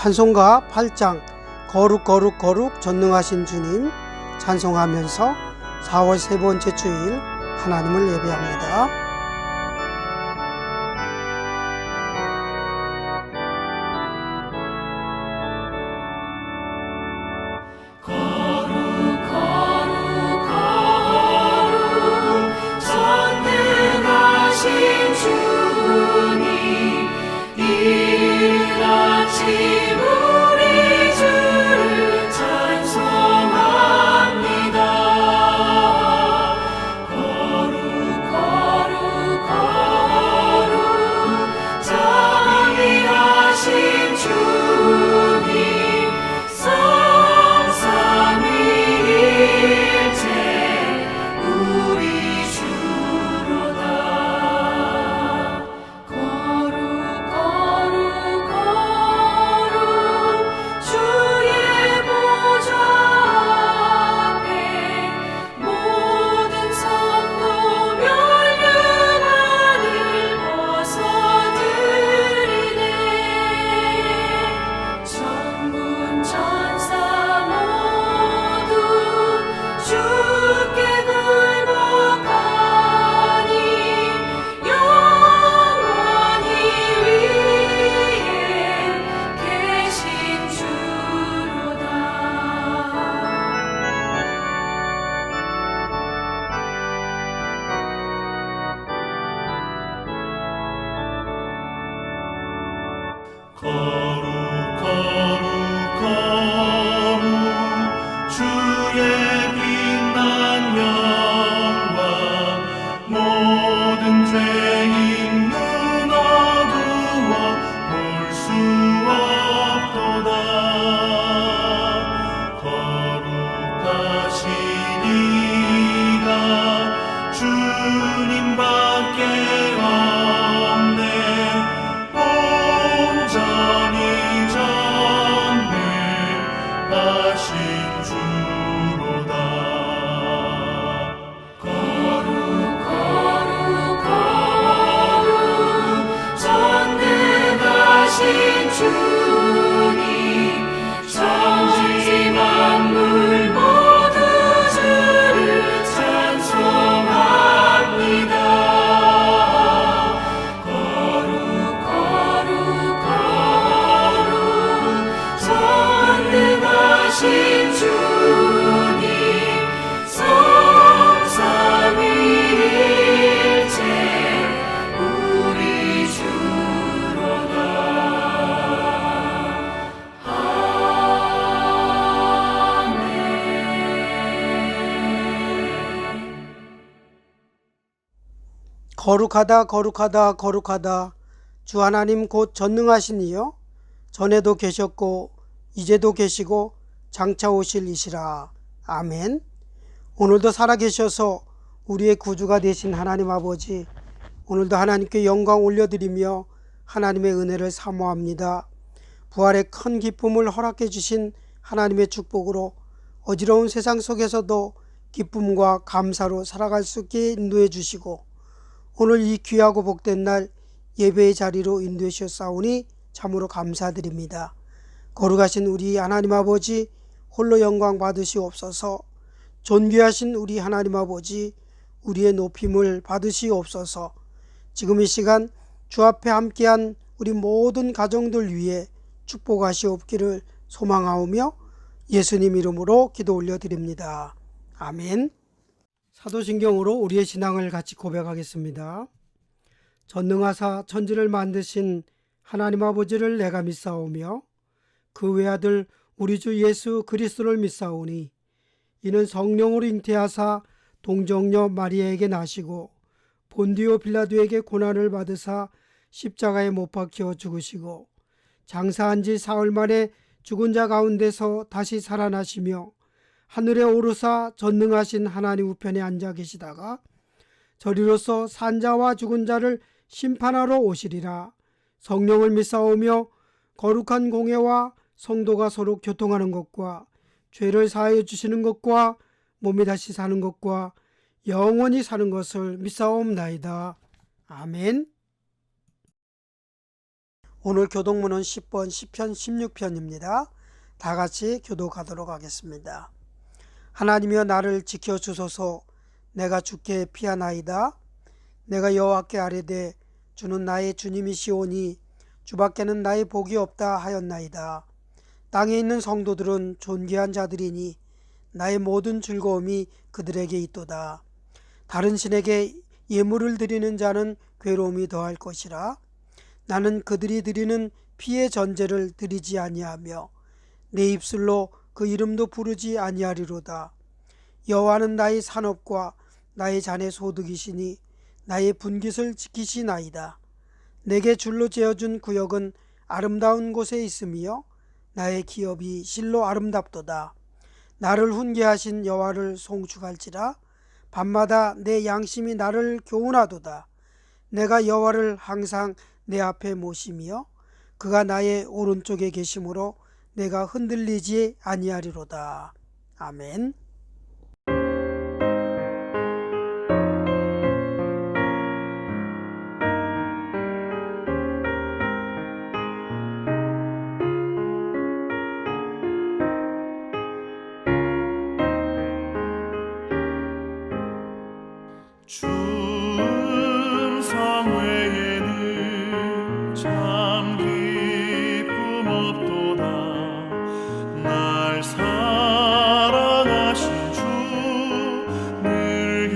찬송가 8장 거룩 거룩 거룩 전능하신 주님 찬송하면서 4월 세 번째 주일 하나님을 예배합니다. 거룩하다 거룩하다 거룩하다 주 하나님 곧 전능하신 이여 전에도 계셨고 이제도 계시고 장차 오실 이시라. 아멘. 오늘도 살아계셔서 우리의 구주가 되신 하나님 아버지, 오늘도 하나님께 영광 올려드리며 하나님의 은혜를 사모합니다. 부활의 큰 기쁨을 허락해 주신 하나님의 축복으로 어지러운 세상 속에서도 기쁨과 감사로 살아갈 수 있게 인도해 주시고 오늘 이 귀하고 복된 날 예배의 자리로 인도해 주셨사오니 참으로 감사드립니다. 거룩하신 우리 하나님 아버지 홀로 영광 받으시옵소서. 존귀하신 우리 하나님 아버지 우리의 높임을 받으시옵소서. 지금 이 시간 주 앞에 함께한 우리 모든 가정들 위해 축복하시옵기를 소망하오며 예수님 이름으로 기도 올려드립니다. 아멘. 사도신경으로 우리의 신앙을 같이 고백하겠습니다. 전능하사 천지를 만드신 하나님 아버지를 내가 믿사오며 그 외아들 우리 주 예수 그리스도를 믿사오니 이는 성령으로 잉태하사 동정녀 마리아에게 나시고 본디오 빌라도에게 고난을 받으사 십자가에 못 박혀 죽으시고 장사한 지 사흘 만에 죽은 자 가운데서 다시 살아나시며 하늘에 오르사 전능하신 하나님 우편에 앉아 계시다가 저리로서 산자와 죽은 자를 심판하러 오시리라. 성령을 믿사오며 거룩한 공예와 성도가 서로 교통하는 것과 죄를 사하여 주시는 것과 몸이 다시 사는 것과 영원히 사는 것을 믿사옵나이다. 아멘. 오늘 교독문은 10번 시편 16편입니다. 다 같이 교독하도록 하겠습니다. 하나님이여 나를 지켜주소서. 내가 주께 피하나이다. 내가 여호와께 아뢰되 주는 나의 주님이시오니 주밖에는 나의 복이 없다 하였나이다. 땅에 있는 성도들은 존귀한 자들이니 나의 모든 즐거움이 그들에게 있도다. 다른 신에게 예물을 드리는 자는 괴로움이 더할 것이라. 나는 그들이 드리는 피의 전제를 드리지 아니하며 내 입술로 그 이름도 부르지 아니하리로다. 여호와는 나의 산업과 나의 잔의 소득이시니 나의 분깃을 지키시나이다. 내게 줄로 재어준 구역은 아름다운 곳에 있으며 나의 기업이 실로 아름답도다. 나를 훈계하신 여호와를 송축할지라. 밤마다 내 양심이 나를 교훈하도다. 내가 여호와를 항상 내 앞에 모시며 그가 나의 오른쪽에 계심으로 내가 흔들리지 아니하리로다. 아멘. 주 음성 외에는 참 기쁨 없도다. 날 사랑하신 주 늘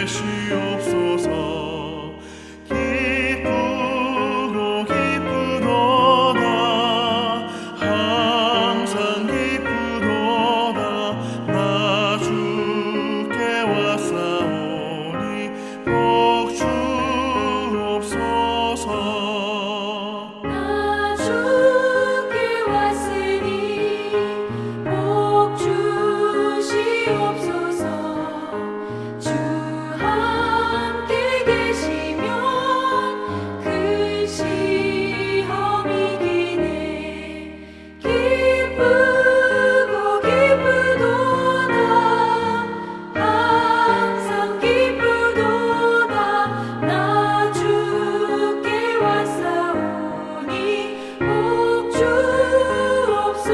계시옵소서. 기쁘고 기쁘도다. 항상 기쁘도다. 나 주께 왔사오니 복 주옵소서. 나 주께 왔으니 복 주시옵소서. 주 함께 계시면 큰 시험이 기네. 기쁘고 기쁘도다. 항상 기쁘도다. 나 주께 왔사오니 복 주옵소서.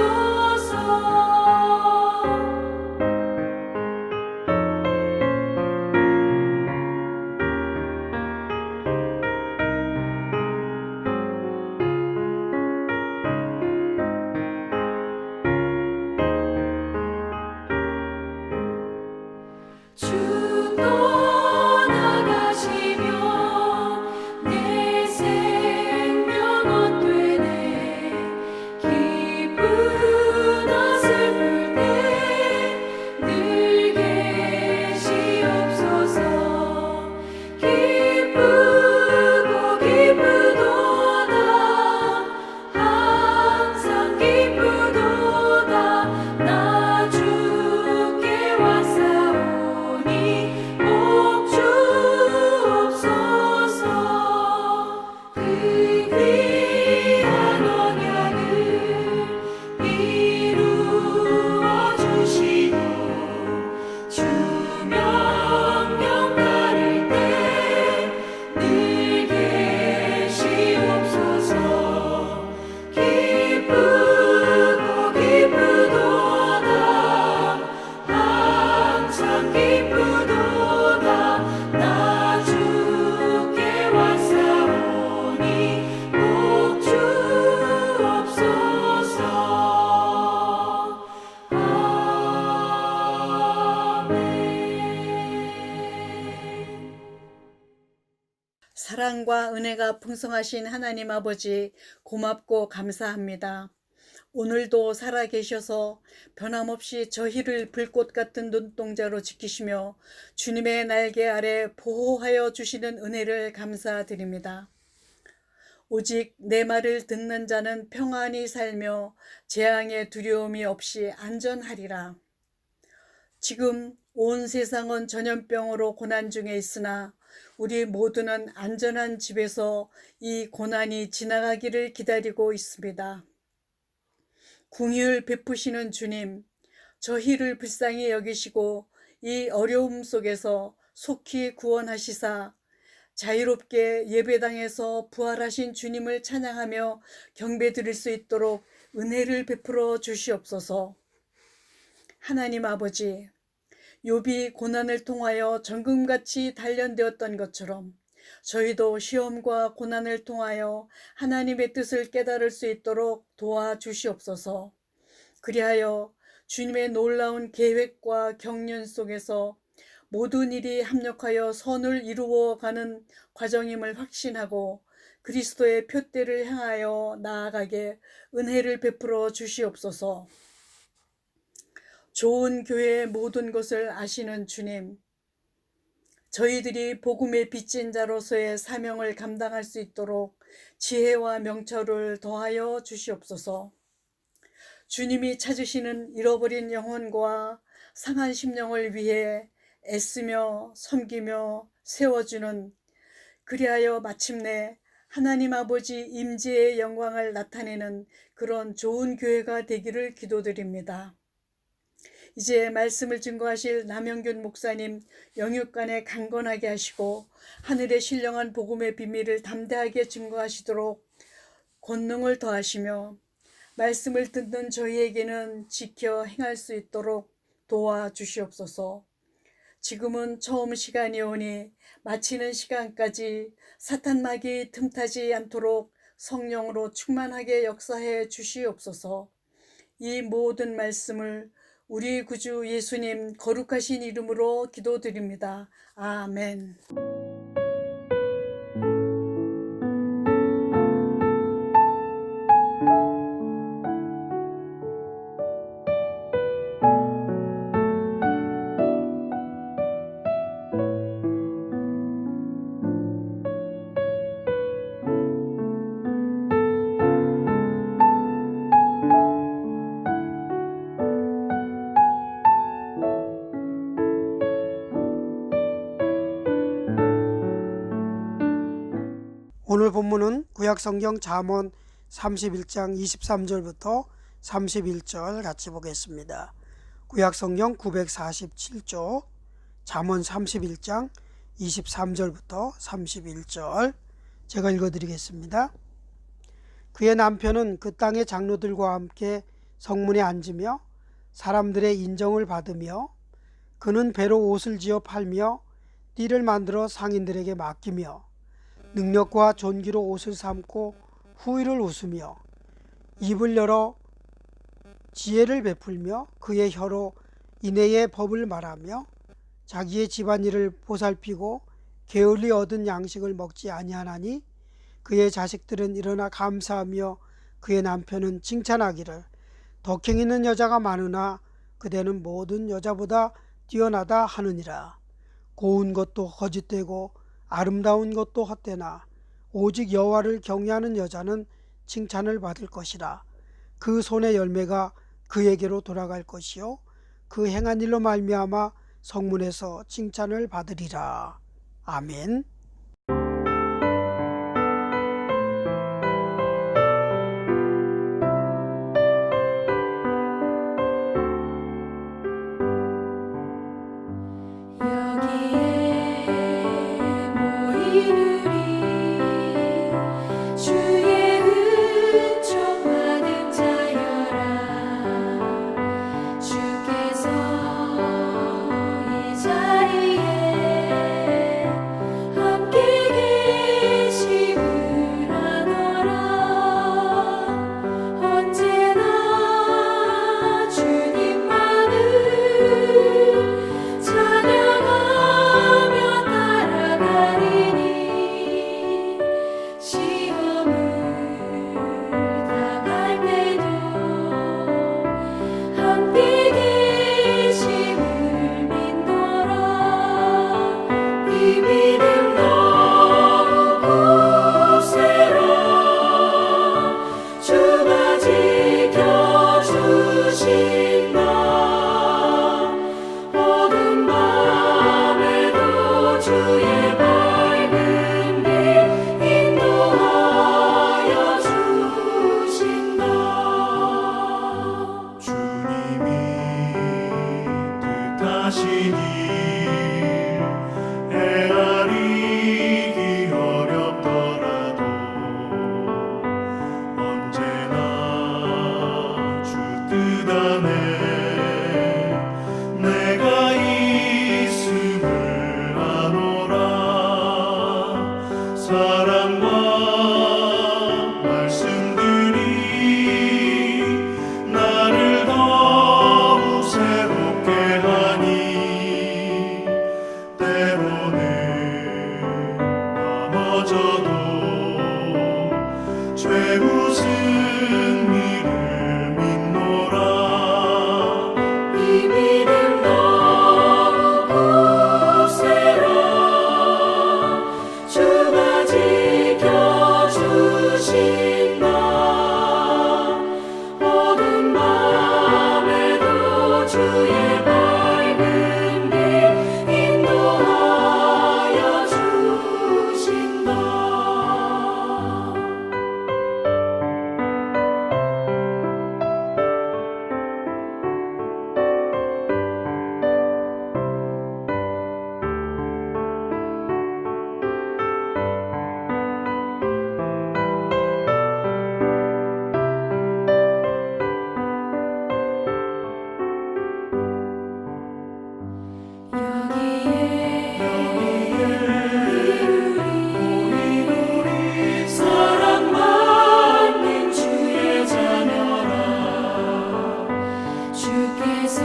주 떠나가시면 내 생명 헛되네. 기쁘나 슬플 때 늘 계시옵소서. 기쁘고 기쁘도다. 항상 기쁘도다. 나 주께 왔사오니 복 주옵소서. 그 귀한 언약을 이루어 주시고 주 명령 따를 때 늘 계시옵소서. 기쁘고 기쁘도다. 항상 기쁘도다. 나 주께 왔사오니 복 주옵소서. 아멘. 사랑과 은혜가 풍성하신 하나님 아버지, 고맙고 감사합니다. 오늘도 살아계셔서 변함없이 저희를 불꽃 같은 눈동자로 지키시며 주님의 날개 아래 보호하여 주시는 은혜를 감사드립니다. 오직 내 말을 듣는 자는 평안히 살며 재앙의 두려움이 없이 안전하리라. 지금 온 세상은 전염병으로 고난 중에 있으나 우리 모두는 안전한 집에서 이 고난이 지나가기를 기다리고 있습니다. 궁휼 베푸시는 주님, 저희를 불쌍히 여기시고 이 어려움 속에서 속히 구원하시사 자유롭게 예배당에서 부활하신 주님을 찬양하며 경배드릴 수 있도록 은혜를 베풀어 주시옵소서. 하나님 아버지, 욥이 고난을 통하여 정금같이 단련되었던 것처럼 저희도 시험과 고난을 통하여 하나님의 뜻을 깨달을 수 있도록 도와주시옵소서. 그리하여 주님의 놀라운 계획과 경륜 속에서 모든 일이 합력하여 선을 이루어가는 과정임을 확신하고 그리스도의 표대를 향하여 나아가게 은혜를 베풀어 주시옵소서. 좋은 교회의 모든 것을 아시는 주님, 저희들이 복음의 빚진 자로서의 사명을 감당할 수 있도록 지혜와 명철을 더하여 주시옵소서. 주님이 찾으시는 잃어버린 영혼과 상한 심령을 위해 애쓰며 섬기며 세워주는, 그리하여 마침내 하나님 아버지 임재의 영광을 나타내는 그런 좋은 교회가 되기를 기도드립니다. 이제 말씀을 증거하실 남영균 목사님 영육간에 강건하게 하시고 하늘의 신령한 복음의 비밀을 담대하게 증거하시도록 권능을 더하시며 말씀을 듣는 저희에게는 지켜 행할 수 있도록 도와주시옵소서. 지금은 처음 시간이오니 마치는 시간까지 사탄막이 틈타지 않도록 성령으로 충만하게 역사해 주시옵소서. 이 모든 말씀을 우리 구주 예수님 거룩하신 이름으로 기도드립니다. 아멘. 오늘 본문은 구약성경 잠언 31장 23절부터 31절 같이 보겠습니다. 구약성경 947쪽 잠언 31장 23절부터 31절 제가 읽어드리겠습니다. 그의 남편은 그 땅의 장로들과 함께 성문에 앉으며 사람들의 인정을 받으며 그는 배로 옷을 지어 팔며 띠를 만들어 상인들에게 맡기며 능력과 존귀로 옷을 삼고 후의를 웃으며 입을 열어 지혜를 베풀며 그의 혀로 인애의 법을 말하며 자기의 집안일을 보살피고 게을리 얻은 양식을 먹지 아니하나니 그의 자식들은 일어나 감사하며 그의 남편은 칭찬하기를 덕행 있는 여자가 많으나 그대는 모든 여자보다 뛰어나다 하느니라. 고운 것도 거짓되고 아름다운 것도 헛되나 오직 여호와를 경외하는 여자는 칭찬을 받을 것이라. 그 손의 열매가 그에게로 돌아갈 것이요 그 행한 일로 말미암아 성문에서 칭찬을 받으리라. 아멘. 여기에 모이누리 주의 은총 받은 자여라. 주께서 이 자리에 함께 계심을 아노라. 언제나 주님만을 찬양하며 따라가리니 시험을 당할 때도 함께 계심을 믿노라. 이 믿음 너무 굳세라. 주가 지켜주신다. 어두운 밤에도 주의 발 넘어져도 최후 승리를 믿노라. 이 믿음 너무 굳세라. 주가 지켜주신다. 어두운 밤에도 주의 밝은 빛 인도하여 주신다. 여기에 사랑받는 주의 자녀라. 주께서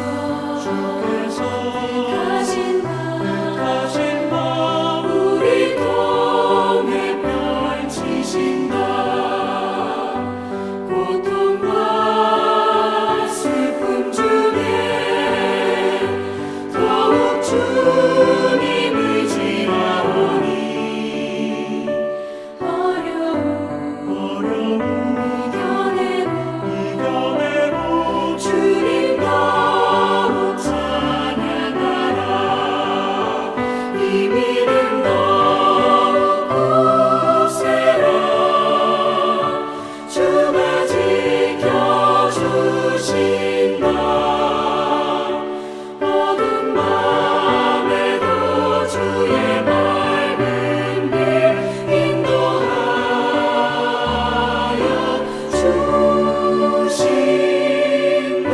가신 바 우리 통해 펼치신다. 고통과 슬픔 중에 더욱 주님 의지하오니 어려움 이겨내고 주님 더욱 찬양하라. 이 믿음 더욱 굳세라. 주가 지켜주신다. 어두운 밤에도 주의 밝은 빛 인도하여 주신다.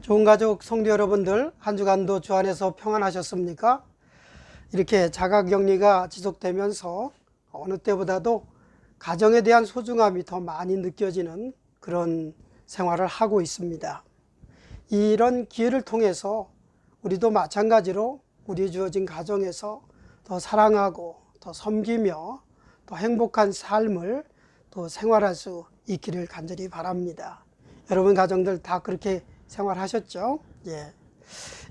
좋은 가족 성도 여러분들, 한 주간도 주 안에서 평안하셨습니까? 이렇게 자가격리가 지속되면서 어느 때보다도 가정에 대한 소중함이 더 많이 느껴지는 그런 생활을 하고 있습니다. 이런 기회를 통해서 우리도 마찬가지로 우리 주어진 가정에서 더 사랑하고 더 섬기며 더 행복한 삶을 또 생활할 수 있기를 간절히 바랍니다. 여러분 가정들 다 그렇게 생활하셨죠? 예.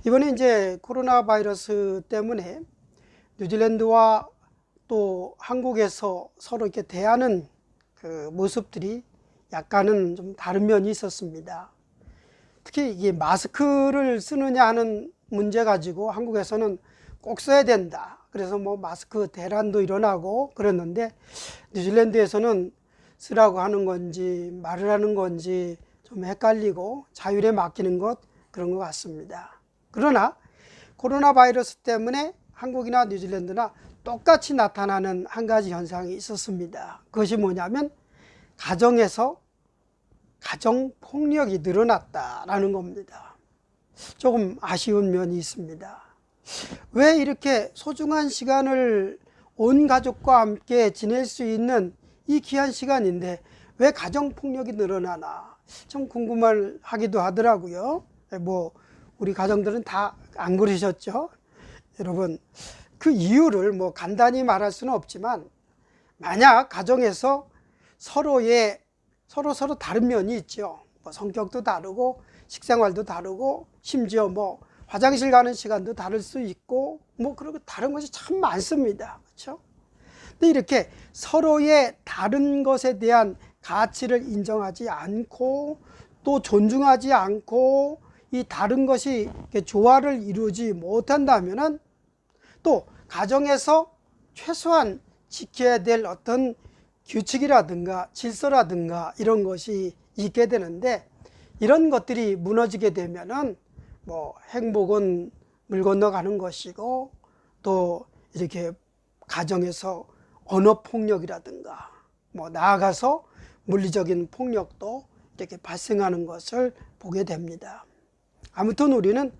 이번에 이제 코로나 바이러스 때문에 뉴질랜드와 또 한국에서 서로 이렇게 대하는 그 모습들이 약간은 좀 다른 면이 있었습니다. 특히 이게 마스크를 쓰느냐 하는 문제 가지고 한국에서는 꼭 써야 된다. 그래서 뭐 마스크 대란도 일어나고 그랬는데 뉴질랜드에서는 쓰라고 하는 건지 말을 하는 건지 좀 헷갈리고 자율에 맡기는 것 그런 것 같습니다. 그러나 코로나 바이러스 때문에 한국이나 뉴질랜드나 똑같이 나타나는 한 가지 현상이 있었습니다. 그것이 뭐냐면 가정에서 가정폭력이 늘어났다라는 겁니다. 조금 아쉬운 면이 있습니다. 왜 이렇게 소중한 시간을 온 가족과 함께 지낼 수 있는 이 귀한 시간인데 왜 가정폭력이 늘어나나 좀 궁금하기도 하더라고요. 뭐 우리 가정들은 다 안 그러셨죠? 여러분 그 이유를 뭐 간단히 말할 수는 없지만 만약 가정에서 서로 다른 면이 있죠. 뭐 성격도 다르고 식생활도 다르고 심지어 뭐 화장실 가는 시간도 다를 수 있고 뭐 그리고 다른 것이 참 많습니다. 그렇죠? 근데 이렇게 서로의 다른 것에 대한 가치를 인정하지 않고 또 존중하지 않고 이 다른 것이 조화를 이루지 못한다면은 또 가정에서 최소한 지켜야 될 어떤 규칙이라든가 질서라든가 이런 것이 있게 되는데 이런 것들이 무너지게 되면은 뭐 행복은 물 건너가는 것이고 또 이렇게 가정에서 언어 폭력이라든가 뭐 나아가서 물리적인 폭력도 이렇게 발생하는 것을 보게 됩니다. 아무튼 우리는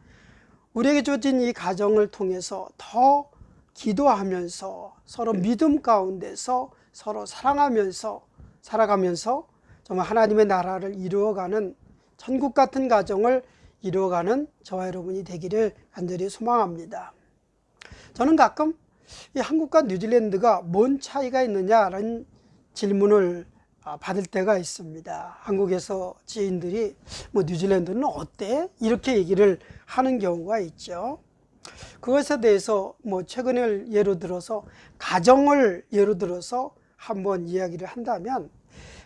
우리에게 주어진 이 가정을 통해서 더 기도하면서 서로 믿음 가운데서 서로 사랑하면서 살아가면서 정말 하나님의 나라를 이루어가는 천국 같은 가정을 이루어가는 저와 여러분이 되기를 간절히 소망합니다. 저는 가끔 이 한국과 뉴질랜드가 뭔 차이가 있느냐라는 질문을 받을 때가 있습니다. 한국에서 지인들이 뭐 뉴질랜드는 어때? 이렇게 얘기를 하는 경우가 있죠. 그것에 대해서 뭐 최근을 예로 들어서 가정을 예로 들어서 한번 이야기를 한다면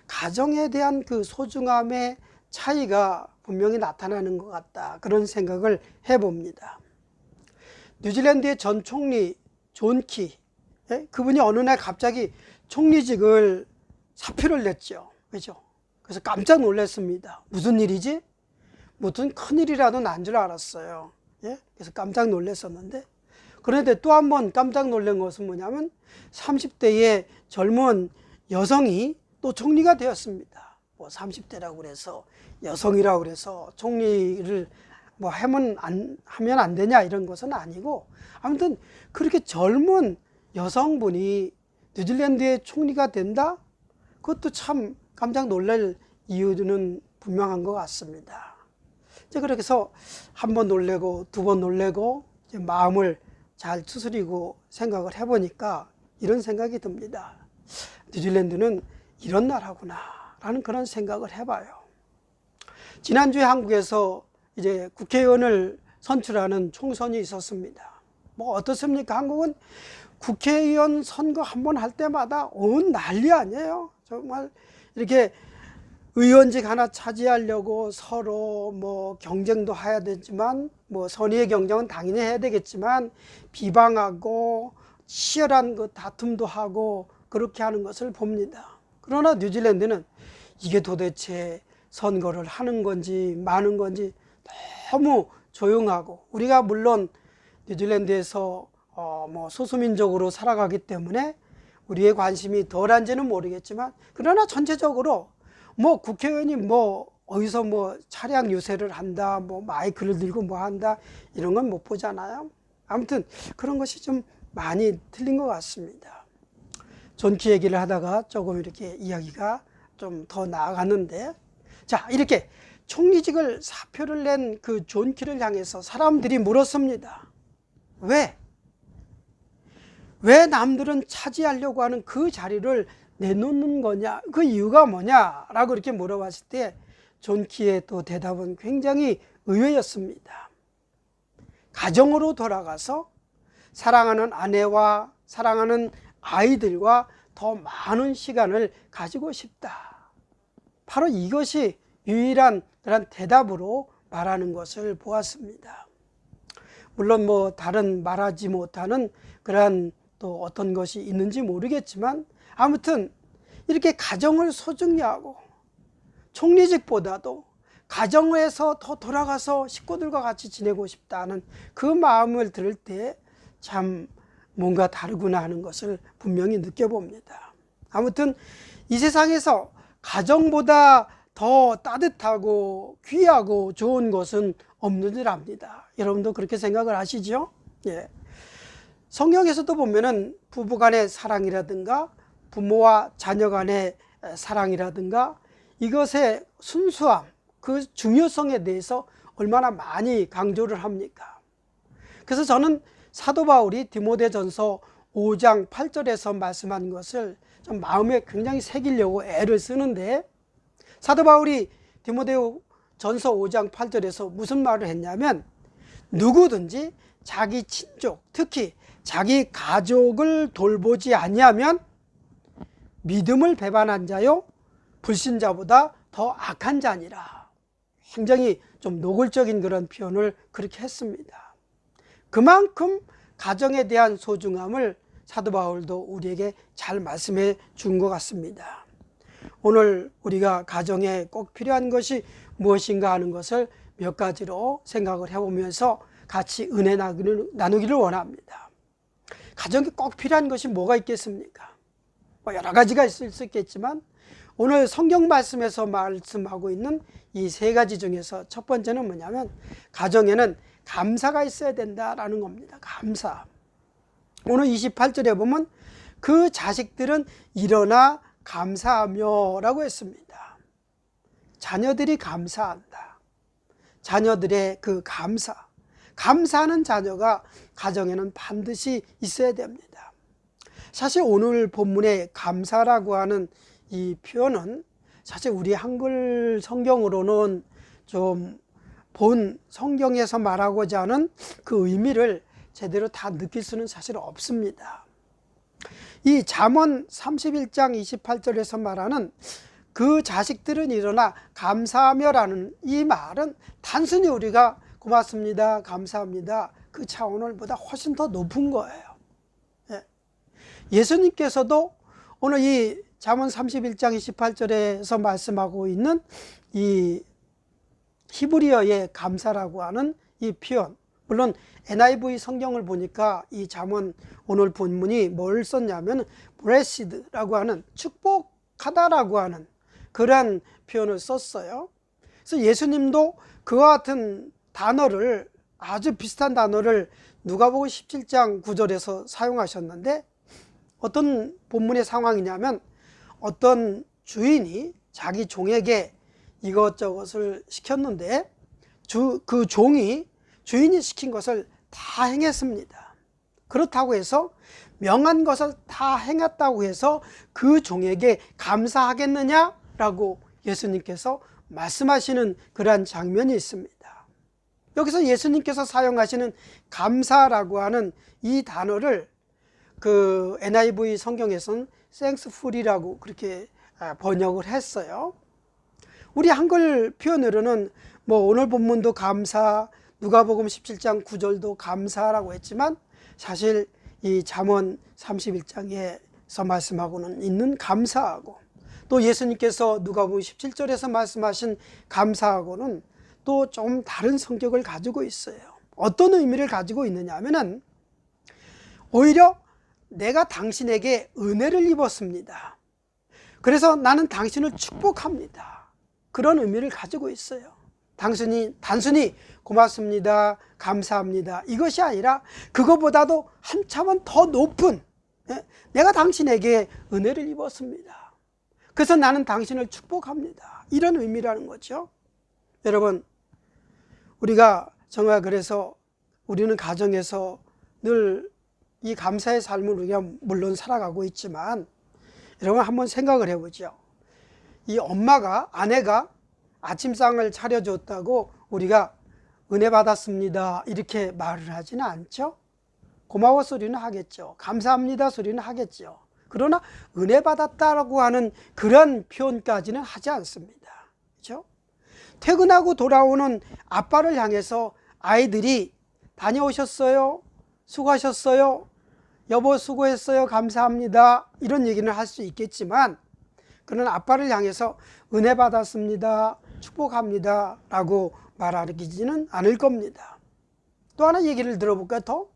가정에 대한 그 소중함의 차이가 분명히 나타나는 것 같다, 그런 생각을 해봅니다. 뉴질랜드의 전 총리 존 키, 그분이 어느 날 갑자기 총리직을 사표를 냈죠. 그죠? 그래서 깜짝 놀랐습니다. 무슨 일이지? 무슨 큰일이라도 난 줄 알았어요. 그래서 깜짝 놀랐었는데, 그런데 또 한 번 깜짝 놀란 것은 뭐냐면 30대의 젊은 여성이 또 총리가 되었습니다. 뭐 30대라고 그래서 여성이라고 그래서 총리를 뭐 하면 안 되냐 이런 것은 아니고, 아무튼 그렇게 젊은 여성분이 뉴질랜드의 총리가 된다? 그것도 참 깜짝 놀랄 이유는 분명한 것 같습니다. 이제 그렇게 해서 한 번 놀래고 두 번 놀래고 이제 마음을 잘 추스리고 생각을 해보니까 이런 생각이 듭니다. 뉴질랜드는 이런 나라구나 라는 그런 생각을 해봐요. 지난주에 한국에서 이제 국회의원을 선출하는 총선이 있었습니다. 뭐 어떻습니까? 한국은 국회의원 선거 한 번 할 때마다 온 난리 아니에요. 정말 이렇게 의원직 하나 차지하려고 서로 뭐 경쟁도 해야 되지만, 뭐 선의의 경쟁은 당연히 해야 되겠지만 비방하고 치열한 그 다툼도 하고 그렇게 하는 것을 봅니다. 그러나 뉴질랜드는 이게 도대체 선거를 하는 건지 마는 건지 너무 조용하고, 우리가 물론 뉴질랜드에서 뭐 소수민족으로 살아가기 때문에 우리의 관심이 덜한지는 모르겠지만, 그러나 전체적으로 뭐 국회의원이 뭐 어디서 뭐 차량 유세를 한다, 뭐 마이크를 들고 뭐 한다, 이런 건 못 보잖아요. 아무튼 그런 것이 좀 많이 틀린 것 같습니다. 존키 얘기를 하다가 조금 이렇게 이야기가 좀 더 나아갔는데, 자, 이렇게 총리직을 사표를 낸 그 존키를 향해서 사람들이 물었습니다. 왜 남들은 차지하려고 하는 그 자리를 내놓는 거냐, 그 이유가 뭐냐 라고 이렇게 물어봤을 때 존키의 또 대답은 굉장히 의외였습니다. 가정으로 돌아가서 사랑하는 아내와 사랑하는 아이들과 더 많은 시간을 가지고 싶다. 바로 이것이 유일한 그런 대답으로 말하는 것을 보았습니다. 물론 뭐 다른 말하지 못하는 그런 또 어떤 것이 있는지 모르겠지만, 아무튼 이렇게 가정을 소중히 하고 총리직보다도 가정에서 더 돌아가서 식구들과 같이 지내고 싶다는 그 마음을 들을 때 참 뭔가 다르구나 하는 것을 분명히 느껴봅니다. 아무튼 이 세상에서 가정보다 더 따뜻하고 귀하고 좋은 것은 없는 줄 압니다. 여러분도 그렇게 생각을 하시죠? 예. 성경에서도 보면은 부부 간의 사랑이라든가 부모와 자녀 간의 사랑이라든가 이것의 순수함, 그 중요성에 대해서 얼마나 많이 강조를 합니까? 그래서 저는 사도 바울이 디모데전서 5장 8절에서 말씀한 것을 좀 마음에 굉장히 새기려고 애를 쓰는데, 사도 바울이 디모데전서 5장 8절에서 무슨 말을 했냐면, 누구든지 자기 친족, 특히 자기 가족을 돌보지 아니하면 믿음을 배반한 자요 불신자보다 더 악한 자니라. 굉장히 좀 노골적인 그런 표현을 그렇게 했습니다. 그만큼 가정에 대한 소중함을 사도 바울도 우리에게 잘 말씀해 준 것 같습니다. 오늘 우리가 가정에 꼭 필요한 것이 무엇인가 하는 것을 몇 가지로 생각을 해보면서 같이 은혜 나누기를 원합니다. 가정에 꼭 필요한 것이 뭐가 있겠습니까? 뭐 여러 가지가 있을 수 있겠지만 오늘 성경 말씀에서 말씀하고 있는 이 세 가지 중에서 첫 번째는 뭐냐면, 가정에는 감사가 있어야 된다라는 겁니다. 감사. 오늘 28절에 보면 그 자식들은 일어나 감사하며 라고 했습니다. 자녀들이 감사한다. 자녀들의 그 감사하는 자녀가 가정에는 반드시 있어야 됩니다. 사실 오늘 본문의 감사라고 하는 이 표현은 사실 우리 한글 성경으로는 좀 본 성경에서 말하고자 하는 그 의미를 제대로 다 느낄 수는 사실 없습니다. 이 잠언 31장 28절에서 말하는 그 자식들은 일어나 감사하며라는 이 말은 단순히 우리가 고맙습니다, 감사합니다 그 차원을보다 훨씬 더 높은 거예요. 예수님께서도 오늘 이 잠언 31장 28절에서 말씀하고 있는 이 히브리어의 감사라고 하는 이 표현, 물론 NIV 성경을 보니까 이 잠언 오늘 본문이 뭘 썼냐면 blessed라고 하는 축복하다라고 하는 그런 표현을 썼어요. 그래서 예수님도 그와 같은 단어를, 아주 비슷한 단어를 누가복음 17장 9절에서 사용하셨는데, 어떤 본문의 상황이냐면 어떤 주인이 자기 종에게 이것저것을 시켰는데 그 종이 주인이 시킨 것을 다 행했습니다. 그렇다고 해서 명한 것을 다 행했다고 해서 그 종에게 감사하겠느냐라고 예수님께서 말씀하시는 그러한 장면이 있습니다. 여기서 예수님께서 사용하시는 감사라고 하는 이 단어를 그 NIV 성경에서는 thankful이라고 그렇게 번역을 했어요. 우리 한글 표현으로는 뭐 오늘 본문도 감사, 누가복음 17장 9절도 감사라고 했지만 사실 이 잠언 31장에서 말씀하고는 있는 감사하고, 또 예수님께서 누가복음 17절에서 말씀하신 감사하고는 또 좀 다른 성격을 가지고 있어요. 어떤 의미를 가지고 있느냐 하면은 오히려 내가 당신에게 은혜를 입었습니다. 그래서 나는 당신을 축복합니다. 그런 의미를 가지고 있어요. 단순히 고맙습니다, 감사합니다 이것이 아니라 그것보다도 한참은 더 높은, 내가 당신에게 은혜를 입었습니다. 그래서 나는 당신을 축복합니다. 이런 의미라는 거죠. 여러분, 우리가 정말 그래서 우리는 가정에서 늘 이 감사의 삶을 우리가 물론 살아가고 있지만, 여러분 한번 생각을 해보죠. 이 엄마가, 아내가 아침상을 차려줬다고 우리가 은혜 받았습니다 이렇게 말을 하지는 않죠. 고마워 소리는 하겠죠. 감사합니다 소리는 하겠죠. 그러나 은혜 받았다라고 하는 그런 표현까지는 하지 않습니다. 그렇죠? 퇴근하고 돌아오는 아빠를 향해서 아이들이 다녀오셨어요? 수고하셨어요? 여보 수고했어요? 감사합니다 이런 얘기는 할 수 있겠지만, 그는 아빠를 향해서 은혜 받았습니다, 축복합니다 라고 말하기지는 않을 겁니다. 또 하나 얘기를 들어볼까요? 더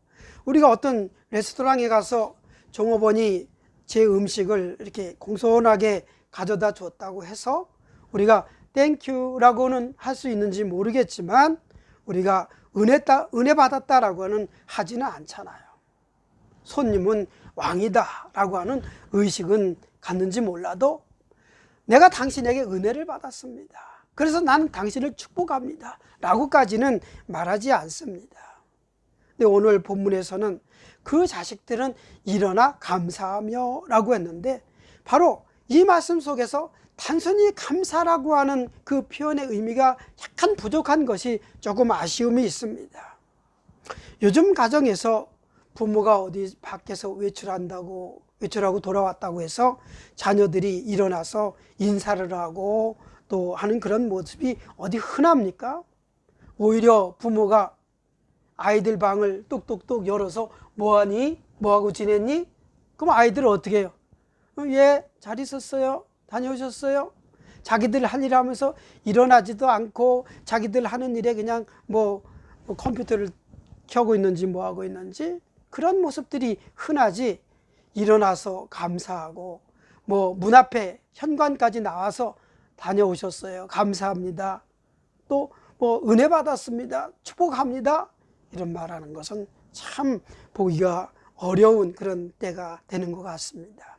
우리가 어떤 레스토랑에 가서 종업원이 제 음식을 이렇게 공손하게 가져다 줬다고 해서 우리가 땡큐라고는 할 수 있는지 모르겠지만 우리가 은혜 받았다라고는 하지는 않잖아요. 손님은 왕이다 라고 하는 의식은 갖는지 몰라도 내가 당신에게 은혜를 받았습니다, 그래서 나는 당신을 축복합니다 라고까지는 말하지 않습니다. 근데 오늘 본문에서는 그 자식들은 일어나 감사하며 라고 했는데, 바로 이 말씀 속에서 단순히 감사라고 하는 그 표현의 의미가 약간 부족한 것이 조금 아쉬움이 있습니다. 요즘 가정에서 부모가 어디 밖에서 외출하고 돌아왔다고 해서 자녀들이 일어나서 인사를 하고 또 하는 그런 모습이 어디 흔합니까? 오히려 부모가 아이들 방을 똑똑똑 열어서 뭐하니? 뭐하고 지냈니? 그럼 아이들은 어떻게 해요? 예, 잘 있었어요? 다녀오셨어요? 자기들 할 일 하면서 일어나지도 않고 자기들 하는 일에 그냥 뭐 컴퓨터를 켜고 있는지 뭐 하고 있는지, 그런 모습들이 흔하지, 일어나서 감사하고 뭐 문 앞에 현관까지 나와서 다녀오셨어요, 감사합니다, 또 뭐 은혜 받았습니다, 축복합니다 이런 말하는 것은 참 보기가 어려운 그런 때가 되는 것 같습니다.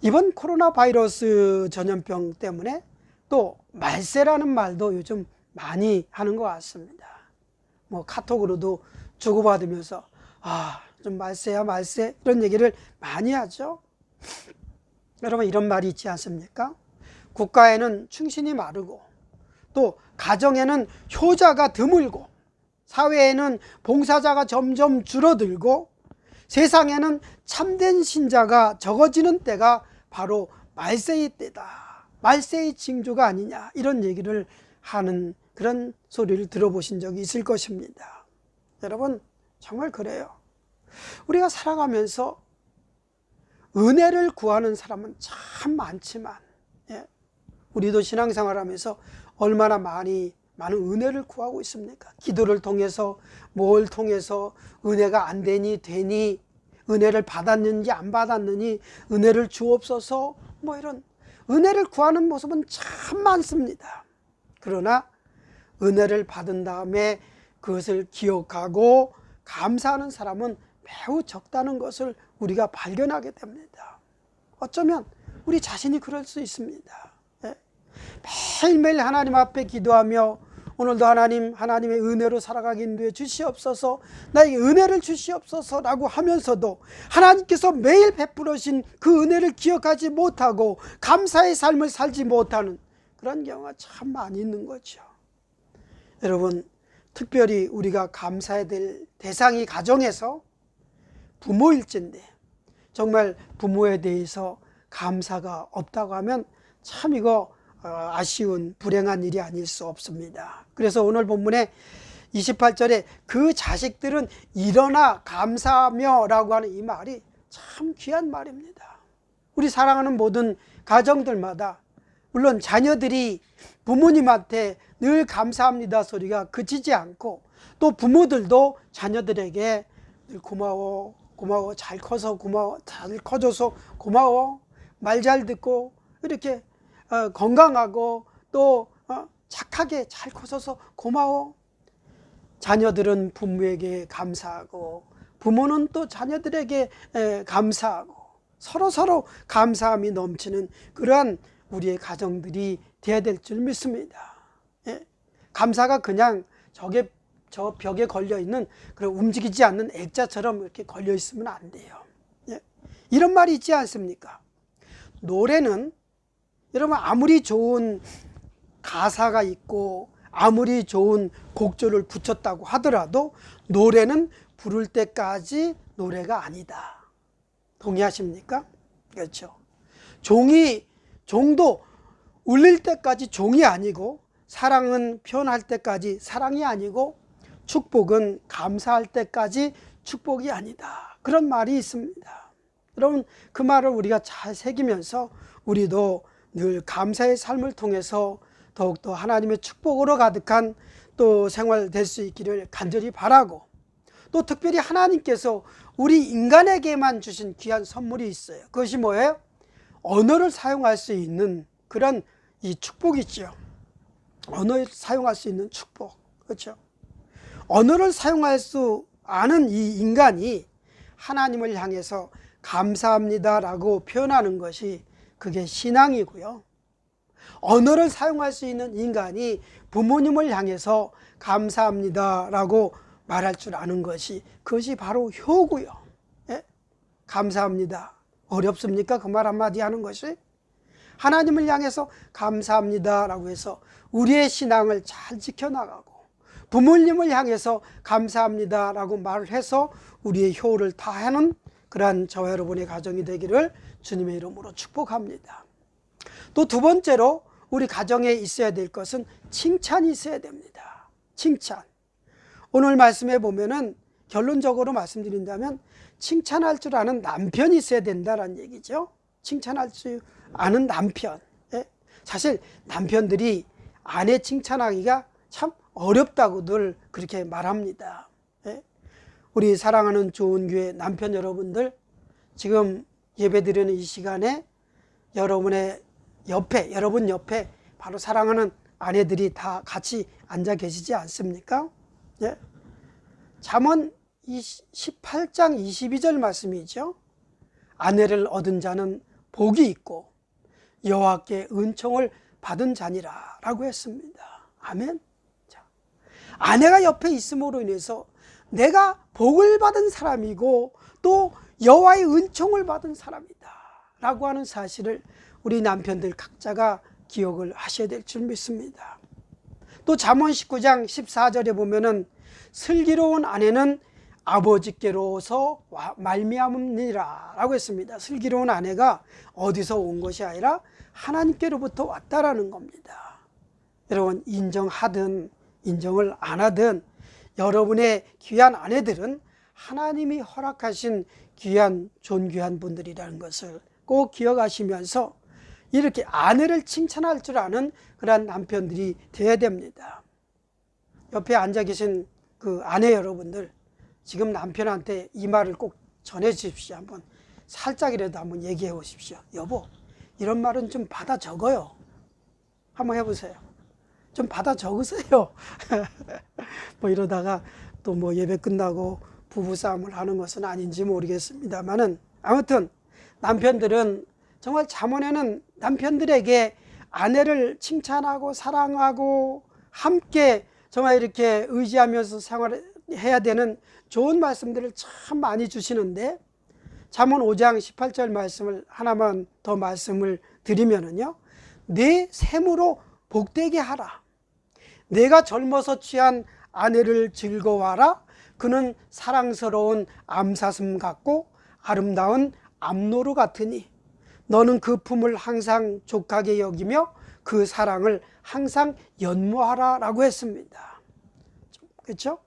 이번 코로나 바이러스 전염병 때문에 또 말세라는 말도 요즘 많이 하는 것 같습니다. 뭐 카톡으로도 주고받으면서 좀 말세야 말세 이런 얘기를 많이 하죠. 여러분 이런 말이 있지 않습니까? 국가에는 충신이 마르고 또 가정에는 효자가 드물고 사회에는 봉사자가 점점 줄어들고 세상에는 참된 신자가 적어지는 때가 바로 말세의 때다. 말세의 징조가 아니냐 이런 얘기를 하는 그런 소리를 들어보신 적이 있을 것입니다. 여러분 정말 그래요. 우리가 살아가면서 은혜를 구하는 사람은 참 많지만 우리도 신앙생활하면서 얼마나 많은 은혜를 구하고 있습니까? 기도를 통해서 뭘 통해서 은혜가 안 되니 되니 은혜를 받았는지 안 받았느니 은혜를 주옵소서 뭐 이런 은혜를 구하는 모습은 참 많습니다. 그러나 은혜를 받은 다음에 그것을 기억하고 감사하는 사람은 매우 적다는 것을 우리가 발견하게 됩니다. 어쩌면 우리 자신이 그럴 수 있습니다. 매일매일 하나님 앞에 기도하며 오늘도 하나님의 은혜로 살아가게 인도해 주시옵소서, 나에게 은혜를 주시옵소서 라고 하면서도 하나님께서 매일 베풀으신 그 은혜를 기억하지 못하고 감사의 삶을 살지 못하는 그런 경우가 참 많이 있는 거죠. 여러분 특별히 우리가 감사해야 될 대상이 가정에서 부모일진데 정말 부모에 대해서 감사가 없다고 하면 참 이거 아쉬운 불행한 일이 아닐 수 없습니다. 그래서 오늘 본문에 28절에 그 자식들은 일어나 감사하며 라고 하는 이 말이 참 귀한 말입니다. 우리 사랑하는 모든 가정들마다 물론 자녀들이 부모님한테 늘 감사합니다 소리가 그치지 않고 또 부모들도 자녀들에게 늘 고마워 잘 커서 고마워 잘 커져서 고마워 말 잘 듣고 이렇게 건강하고 또 착하게 잘 커져서 고마워. 자녀들은 부모에게 감사하고 부모는 또 자녀들에게 감사하고 서로 감사함이 넘치는 그러한 우리의 가정들이 되어야 될 줄 믿습니다. 감사가 그냥 저 벽에 걸려있는 그런 움직이지 않는 액자처럼 이렇게 걸려있으면 안 돼요. 이런 말이 있지 않습니까? 노래는 여러분 아무리 좋은 가사가 있고 아무리 좋은 곡조를 붙였다고 하더라도 노래는 부를 때까지 노래가 아니다. 동의하십니까? 그렇죠. 종도 울릴 때까지 종이 아니고 사랑은 표현할 때까지 사랑이 아니고 축복은 감사할 때까지 축복이 아니다. 그런 말이 있습니다. 여러분 그 말을 우리가 잘 새기면서 우리도 늘 감사의 삶을 통해서 더욱더 하나님의 축복으로 가득한 또 생활 될 수 있기를 간절히 바라고 또 특별히 하나님께서 우리 인간에게만 주신 귀한 선물이 있어요. 그것이 뭐예요? 언어를 사용할 수 있는 그런 이 축복이죠. 언어를 사용할 수 있는 축복. 그렇죠? 언어를 사용할 수 아는 이 인간이 하나님을 향해서 감사합니다라고 표현하는 것이 그게 신앙이고요. 언어를 사용할 수 있는 인간이 부모님을 향해서 감사합니다라고 말할 줄 아는 것이 그것이 바로 효고요. 감사합니다. 어렵습니까? 그 말 한마디 하는 것이? 하나님을 향해서 감사합니다라고 해서 우리의 신앙을 잘 지켜나가고 부모님을 향해서 감사합니다라고 말을 해서 우리의 효를 다하는 그러한 저와 여러분의 가정이 되기를 주님의 이름으로 축복합니다. 또 두 번째로 우리 가정에 있어야 될 것은 칭찬이 있어야 됩니다. 칭찬. 오늘 말씀에 보면은 결론적으로 말씀드린다면 칭찬할 줄 아는 남편이 있어야 된다는 얘기죠. 칭찬할 줄 아는 남편. 사실 남편들이 아내 칭찬하기가 참 어렵다고들 그렇게 말합니다. 우리 사랑하는 좋은 교회 남편 여러분들, 지금 예배드리는 이 시간에 여러분 옆에 바로 사랑하는 아내들이 다 같이 앉아 계시지 않습니까? 잠언 18장 22절 말씀이죠. 아내를 얻은 자는 복이 있고 여호와께 은총을 받은 자니라 라고 했습니다. 아멘. 아내가 옆에 있음으로 인해서 내가 복을 받은 사람이고 또 여호와의 은총을 받은 사람이다 라고 하는 사실을 우리 남편들 각자가 기억을 하셔야 될 줄 믿습니다. 또 잠언 19장 14절에 보면은 슬기로운 아내는 아버지께로서 말미암으니라 라고 했습니다. 슬기로운 아내가 어디서 온 것이 아니라 하나님께로부터 왔다라는 겁니다. 여러분, 인정하든 인정을 안 하든 여러분의 귀한 아내들은 하나님이 허락하신 귀한 존귀한 분들이라는 것을 꼭 기억하시면서 이렇게 아내를 칭찬할 줄 아는 그런 남편들이 되어야 됩니다. 옆에 앉아 계신 그 아내 여러분들, 지금 남편한테 이 말을 꼭 전해 주십시오. 한번 살짝이라도 한번 얘기해 보십시오. 여보, 이런 말은 좀 받아 적어요. 한번 해보세요. 좀 받아 적으세요. 뭐 이러다가 또 뭐 예배 끝나고 부부싸움을 하는 것은 아닌지 모르겠습니다만은, 아무튼 남편들은 정말 잠언에는 남편들에게 아내를 칭찬하고 사랑하고 함께 정말 이렇게 의지하면서 생활해야 되는 좋은 말씀들을 참 많이 주시는데, 잠언 5장 18절 말씀을 하나만 더 말씀을 드리면은요, 내 샘으로 복되게 하라. 내가 젊어서 취한 아내를 즐거워하라. 그는 사랑스러운 암사슴 같고 아름다운 암노루 같으니 너는 그 품을 항상 족하게 여기며 그 사랑을 항상 연모하라 라고 했습니다. 그렇죠?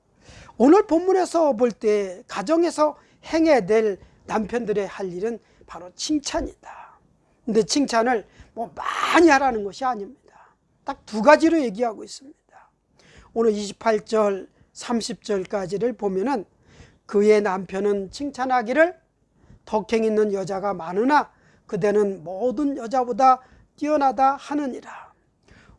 오늘 본문에서 볼 때 가정에서 행해야 될 남편들의 할 일은 바로 칭찬이다. 근데 칭찬을 뭐 많이 하라는 것이 아닙니다. 딱 두 가지로 얘기하고 있습니다. 오늘 28절 30절까지를 보면은 그의 남편은 칭찬하기를 덕행 있는 여자가 많으나 그대는 모든 여자보다 뛰어나다 하느니라.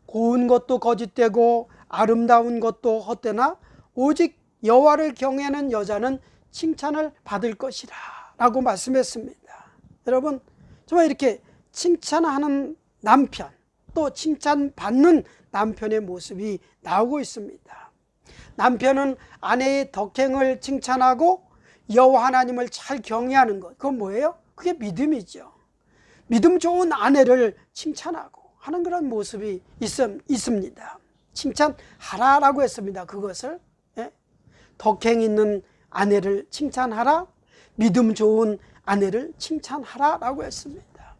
고운 것도 거짓되고 아름다운 것도 헛되나 오직 여호와를 경외하는 여자는 칭찬을 받을 것이라 라고 말씀했습니다. 여러분, 정말 이렇게 칭찬하는 남편, 또 칭찬받는 남편의 모습이 나오고 있습니다. 남편은 아내의 덕행을 칭찬하고 여호와 하나님을 잘 경외하는 것, 그건 뭐예요? 그게 믿음이죠. 믿음 좋은 아내를 칭찬하고 하는 그런 모습이 있습니다. 칭찬하라라고 했습니다. 그것을 덕행 있는 아내를 칭찬하라, 믿음 좋은 아내를 칭찬하라라고 했습니다.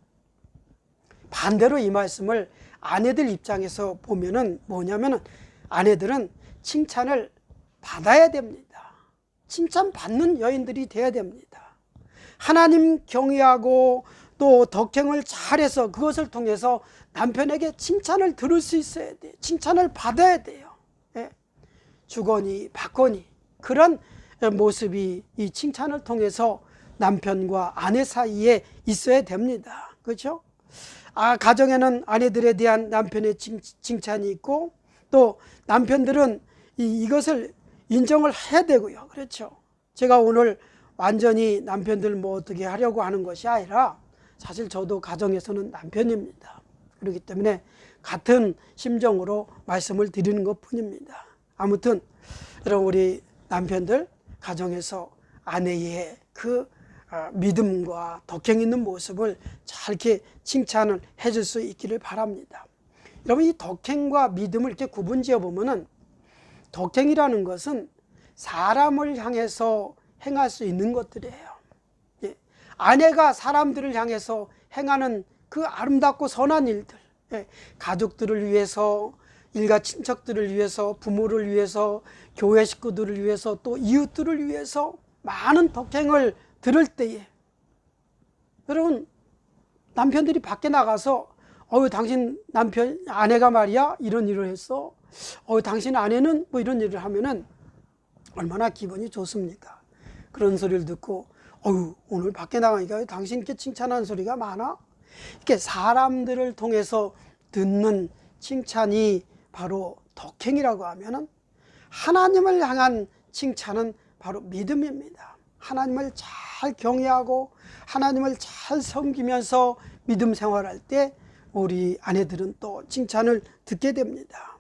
반대로 이 말씀을 아내들 입장에서 보면은 뭐냐면은 아내들은 칭찬을 받아야 됩니다. 칭찬받는 여인들이 되어야 됩니다. 하나님 경외하고 또 덕행을 잘해서 그것을 통해서 남편에게 칭찬을 들을 수 있어야 돼요. 칭찬을 받아야 돼요. 주거니 받거니 그런 모습이 이 칭찬을 통해서 남편과 아내 사이에 있어야 됩니다. 그렇죠? 가정에는 아내들에 대한 남편의 칭찬이 있고 또 남편들은 이것을 인정을 해야 되고요. 그렇죠? 제가 오늘 완전히 남편들 뭐 어떻게 하려고 하는 것이 아니라 사실 저도 가정에서는 남편입니다. 그렇기 때문에 같은 심정으로 말씀을 드리는 것 뿐입니다. 아무튼 여러분, 우리 남편들 가정에서 아내의 그 믿음과 덕행 있는 모습을 잘 이렇게 칭찬을 해줄 수 있기를 바랍니다. 여러분, 이 덕행과 믿음을 이렇게 구분지어 보면은 덕행이라는 것은 사람을 향해서 행할 수 있는 것들이에요. 아내가 사람들을 향해서 행하는 그 아름답고 선한 일들, 가족들을 위해서, 일가 친척들을 위해서, 부모를 위해서, 교회 식구들을 위해서, 또 이웃들을 위해서 많은 덕행을 들을 때에 여러분, 남편들이 밖에 나가서 당신 아내가 말이야 이런 일을 했어, 당신 아내는 뭐 이런 일을 하면은 얼마나 기분이 좋습니까? 그런 소리를 듣고 오늘 밖에 나가니까 당신 이렇게 칭찬하는 소리가 많아? 이렇게 사람들을 통해서 듣는 칭찬이 바로 덕행이라고 하면은, 하나님을 향한 칭찬은 바로 믿음입니다. 하나님을 잘 경외하고 하나님을 잘 섬기면서 믿음 생활할 때 우리 아내들은 또 칭찬을 듣게 됩니다.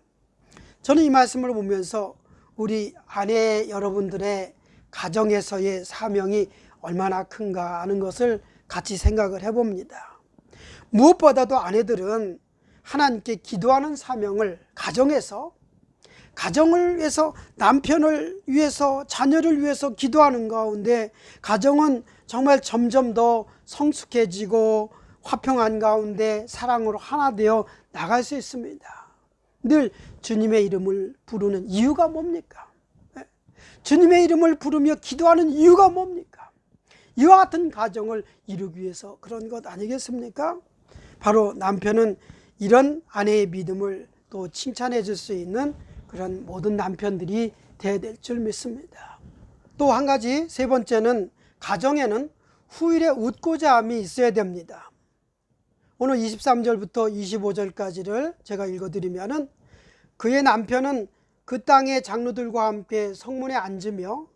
저는 이 말씀을 보면서 우리 아내 여러분들의 가정에서의 사명이 얼마나 큰가 하는 것을 같이 생각을 해봅니다. 무엇보다도 아내들은 하나님께 기도하는 사명을 가정에서, 가정을 위해서, 남편을 위해서, 자녀를 위해서 기도하는 가운데 가정은 정말 점점 더 성숙해지고 화평한 가운데 사랑으로 하나 되어 나갈 수 있습니다. 늘 주님의 이름을 부르는 이유가 뭡니까? 주님의 이름을 부르며 기도하는 이유가 뭡니까? 이와 같은 가정을 이루기 위해서 그런 것 아니겠습니까? 바로 남편은 이런 아내의 믿음을 또 칭찬해 줄 수 있는 그런 모든 남편들이 되어야 될 줄 믿습니다. 또 한 가지, 세 번째는 가정에는 후일에 웃고자 함이 있어야 됩니다. 오늘 23절부터 25절까지를 제가 읽어드리면은, 그의 남편은 그 땅의 장로들과 함께 성문에 앉으며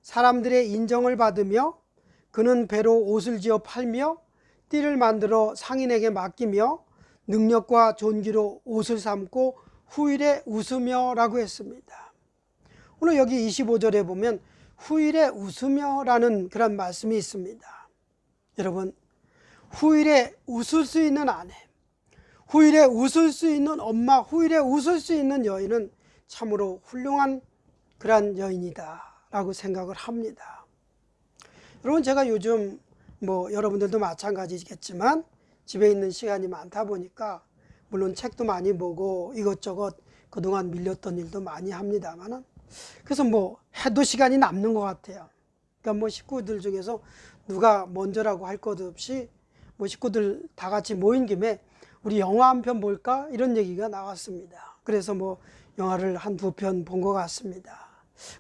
사람들의 인정을 받으며, 그는 배로 옷을 지어 팔며 띠를 만들어 상인에게 맡기며 능력과 존귀로 옷을 삼고 후일에 웃으며 라고 했습니다. 오늘 여기 25절에 보면 후일에 웃으며 라는 그런 말씀이 있습니다. 여러분, 후일에 웃을 수 있는 아내, 후일에 웃을 수 있는 엄마, 후일에 웃을 수 있는 여인은 참으로 훌륭한 그런 여인이다 라고 생각을 합니다. 여러분, 제가 요즘 여러분들도 마찬가지겠지만 집에 있는 시간이 많다 보니까 물론 책도 많이 보고 이것저것 그동안 밀렸던 일도 많이 합니다만, 그래서 해도 시간이 남는 것 같아요. 그러니까 식구들 중에서 누가 먼저라고 할 것 없이 식구들 다 같이 모인 김에 우리 영화 한 편 볼까? 이런 얘기가 나왔습니다. 그래서 영화를 한두 편 본 것 같습니다.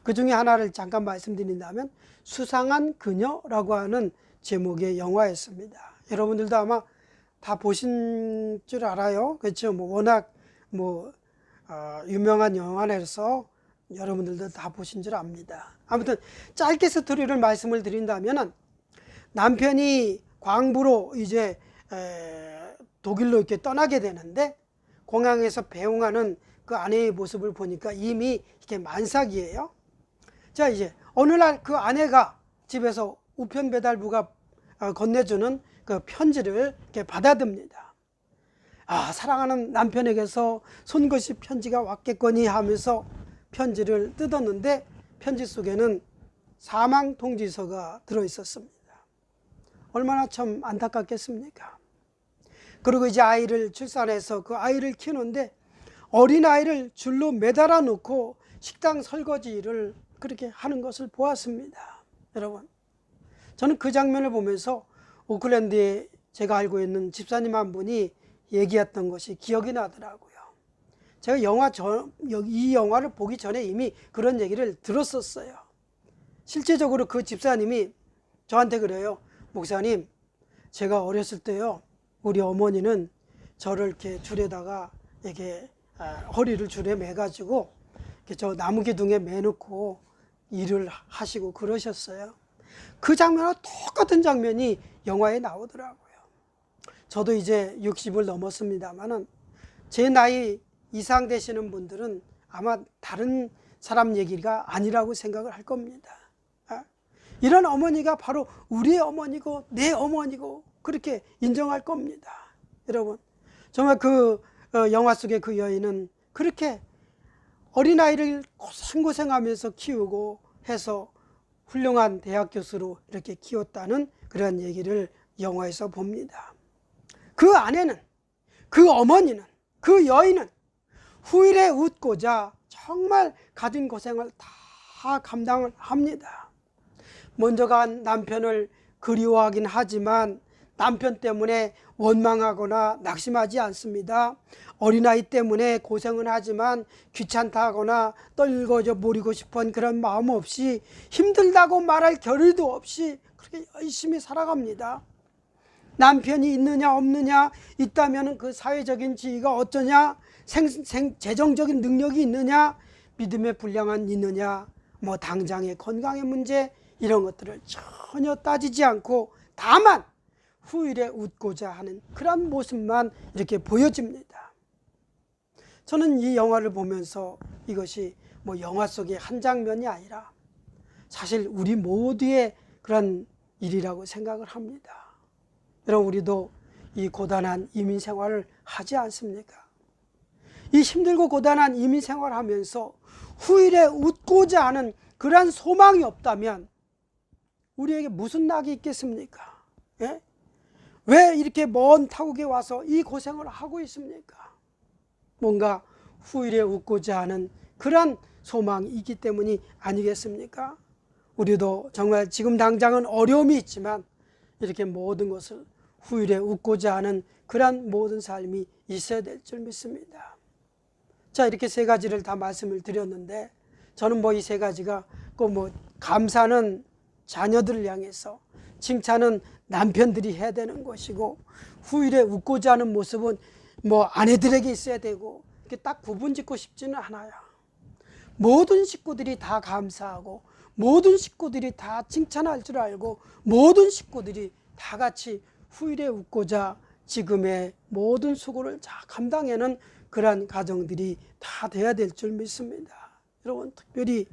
그 중에 하나를 잠깐 말씀드린다면 수상한 그녀라고 하는 제목의 영화였습니다. 여러분들도 아마 다 보신 줄 알아요. 그렇죠? 워낙 유명한 영화라서 여러분들도 다 보신 줄 압니다. 아무튼 짧게 스토리를 말씀을 드린다면은, 남편이 광부로 이제 독일로 이렇게 떠나게 되는데, 공항에서 배웅하는 그 아내의 모습을 보니까 이미 이렇게 만삭이에요. 자, 이제 어느 날 그 아내가 집에서 우편 배달부가 건네주는 그 편지를 이렇게 받아듭니다. 아, 사랑하는 남편에게서 손것이 편지가 왔겠거니 하면서 편지를 뜯었는데, 편지 속에는 사망 통지서가 들어 있었습니다. 얼마나 참 안타깝겠습니까? 그리고 이제 아이를 출산해서 그 아이를 키우는데, 어린아이를 줄로 매달아 놓고 식당 설거지를 그렇게 하는 것을 보았습니다. 여러분, 저는 그 장면을 보면서 오클랜드에 제가 알고 있는 집사님 한 분이 얘기했던 것이 기억이 나더라고요. 제가 이 영화를 보기 전에 이미 그런 얘기를 들었었어요. 실제적으로 그 집사님이 저한테 그래요. 목사님, 제가 어렸을 때요, 우리 어머니는 저를 이렇게 줄에다가 이렇게 허리를 줄에 매가지고 이렇게 저 나무 기둥에 매놓고 일을 하시고 그러셨어요. 그 장면과 똑같은 장면이 영화에 나오더라고요. 저도 이제 60을 넘었습니다만은, 제 나이 이상 되시는 분들은 아마 다른 사람 얘기가 아니라고 생각을 할 겁니다. 이런 어머니가 바로 우리의 어머니고 내 어머니고 그렇게 인정할 겁니다. 여러분, 정말 그 영화 속의 그 여인은 그렇게 어린아이를 고생고생하면서 키우고 해서 훌륭한 대학 교수로 이렇게 키웠다는 그런 얘기를 영화에서 봅니다. 그 아내는, 그 어머니는, 그 여인은 후일에 웃고자 정말 가진 고생을 다 감당을 합니다. 먼저 간 남편을 그리워하긴 하지만 남편 때문에 원망하거나 낙심하지 않습니다. 어린아이 때문에 고생은 하지만 귀찮다 하거나 떨궈져 버리고 싶은 그런 마음 없이, 힘들다고 말할 겨를도 없이 그렇게 열심히 살아갑니다. 남편이 있느냐 없느냐, 있다면 그 사회적인 지위가 어쩌냐, 재정적인 능력이 있느냐, 믿음의 분량은 있느냐, 당장의 건강의 문제, 이런 것들을 전혀 따지지 않고 다만 후일에 웃고자 하는 그런 모습만 이렇게 보여집니다. 저는 이 영화를 보면서 이것이 뭐 영화 속의 한 장면이 아니라 사실 우리 모두의 그런 일이라고 생각을 합니다. 여러분, 우리도 이 고단한 이민 생활을 하지 않습니까? 이 힘들고 고단한 이민 생활을 하면서 후일에 웃고자 하는 그러한 소망이 없다면 우리에게 무슨 낙이 있겠습니까? 예? 왜 이렇게 먼 타국에 와서 이 고생을 하고 있습니까? 뭔가 후일에 웃고자 하는 그러한 소망이 있기 때문이 아니겠습니까? 우리도 정말 지금 당장은 어려움이 있지만 이렇게 모든 것을 후일에 웃고자 하는 그러한 모든 삶이 있어야 될 줄 믿습니다. 자, 이렇게 세 가지를 다 말씀을 드렸는데 저는 뭐 이 세 가지가 꼭 뭐 감사는 자녀들을 향해서, 칭찬은 남편들이 해야 되는 것이고, 후일에 웃고자 하는 모습은 뭐 아내들에게 있어야 되고, 이렇게 딱 구분짓고 싶지는 않아요. 모든 식구들이 다 감사하고 모든 식구들이 다 칭찬할 줄 알고 모든 식구들이 다 같이 후일에 웃고자 지금의 모든 수고를 다 감당하는 그러한 가정들이 다 돼야 될 줄 믿습니다. 여러분, 특별히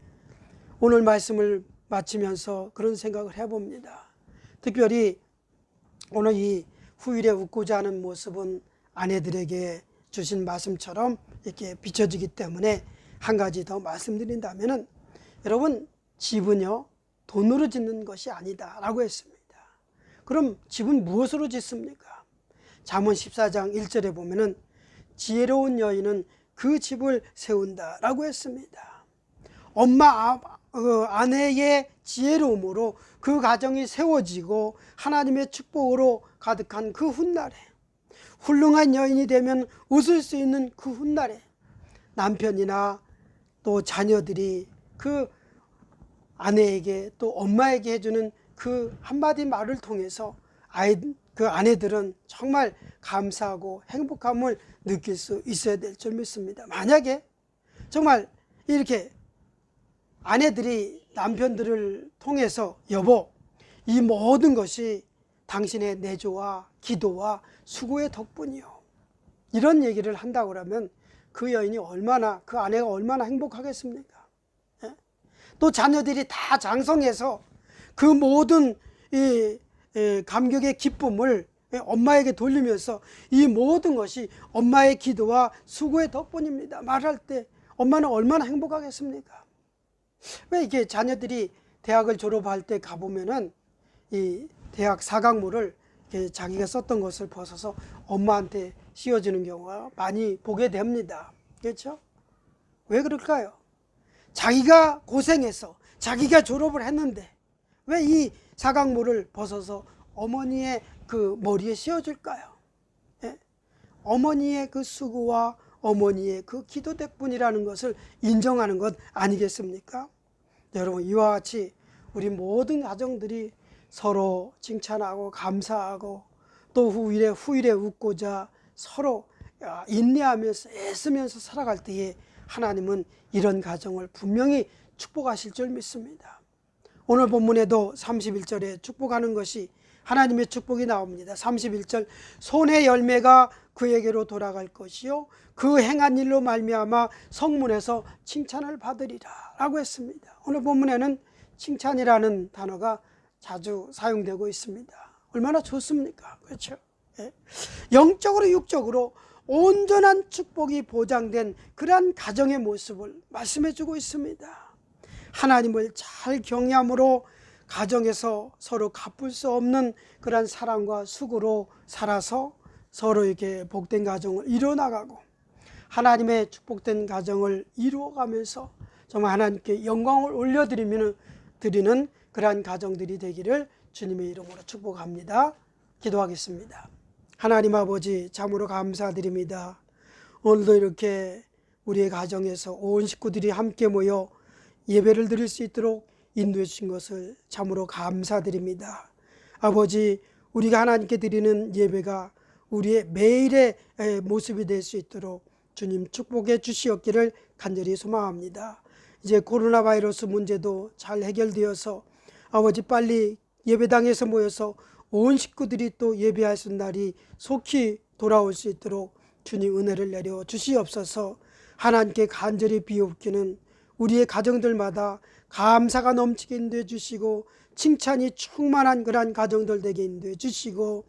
오늘 말씀을 마치면서 그런 생각을 해봅니다. 특별히 오늘 이 후일에 웃고자 하는 모습은 아내들에게 주신 말씀처럼 이렇게 비춰지기 때문에 한 가지 더 말씀드린다면은, 여러분, 집은요 돈으로 짓는 것이 아니다 라고 했습니다. 그럼 집은 무엇으로 짓습니까? 잠언 14장 1절에 보면은 지혜로운 여인은 그 집을 세운다 라고 했습니다. 아내의 지혜로움으로 그 가정이 세워지고 하나님의 축복으로 가득한 그 훗날에, 훌륭한 여인이 되면 웃을 수 있는 그 훗날에 남편이나 또 자녀들이 그 아내에게 또 엄마에게 해주는 그 한마디 말을 통해서 그 아내들은 정말 감사하고 행복함을 느낄 수 있어야 될 줄 믿습니다. 만약에 정말 이렇게 아내들이 남편들을 통해서 여보, 이 모든 것이 당신의 내조와 기도와 수고의 덕분이요, 이런 얘기를 한다고 하면 그 여인이 얼마나, 그 아내가 얼마나 행복하겠습니까? 예? 또 자녀들이 다 장성해서 그 모든 이 감격의 기쁨을 엄마에게 돌리면서 이 모든 것이 엄마의 기도와 수고의 덕분입니다 말할 때 엄마는 얼마나 행복하겠습니까? 왜 이게 자녀들이 대학을 졸업할 때 가보면은 이 대학 사각모를 자기가 썼던 것을 벗어서 엄마한테 씌워주는 경우가 많이 보게 됩니다. 그렇죠? 왜 그럴까요? 자기가 고생해서 자기가 졸업을 했는데 왜 이 사각모를 벗어서 어머니의 그 머리에 씌워줄까요? 예? 어머니의 그 수고와 어머니의 그 기도 덕분이라는 것을 인정하는 것 아니겠습니까? 여러분, 이와 같이 우리 모든 가정들이 서로 칭찬하고 감사하고 또 후일에 웃고자 서로 인내하면서 애쓰면서 살아갈 때에 하나님은 이런 가정을 분명히 축복하실 줄 믿습니다. 오늘 본문에도 31절에 축복하는 것이 하나님의 축복이 나옵니다. 31절, 손의 열매가 그에게로 돌아갈 것이요 그 행한 일로 말미암아 성문에서 칭찬을 받으리라 라고 했습니다. 오늘 본문에는 칭찬이라는 단어가 자주 사용되고 있습니다. 얼마나 좋습니까? 그렇죠? 예. 영적으로 육적으로 온전한 축복이 보장된 그러한 가정의 모습을 말씀해 주고 있습니다. 하나님을 잘 경외함으로 가정에서 서로 갚을 수 없는 그러한 사랑과 수고로 살아서 서로 이렇게 복된 가정을 이루어나가고 하나님의 축복된 가정을 이루어가면서 정말 하나님께 영광을 올려드리는 그러한 가정들이 되기를 주님의 이름으로 축복합니다. 기도하겠습니다. 하나님 아버지, 참으로 감사드립니다. 오늘도 이렇게 우리의 가정에서 온 식구들이 함께 모여 예배를 드릴 수 있도록 인도해 주신 것을 참으로 감사드립니다. 아버지, 우리가 하나님께 드리는 예배가 우리의 매일의 모습이 될 수 있도록 주님 축복해 주시옵기를 간절히 소망합니다. 이제 코로나 바이러스 문제도 잘 해결되어서 아버지 빨리 예배당에서 모여서 온 식구들이 또 예배할 수 있는 날이 속히 돌아올 수 있도록 주님 은혜를 내려 주시옵소서. 하나님께 간절히 비옵기는 우리의 가정들마다 감사가 넘치게 인도해 주시고 칭찬이 충만한 그러한 가정들 되게 인도해 주시고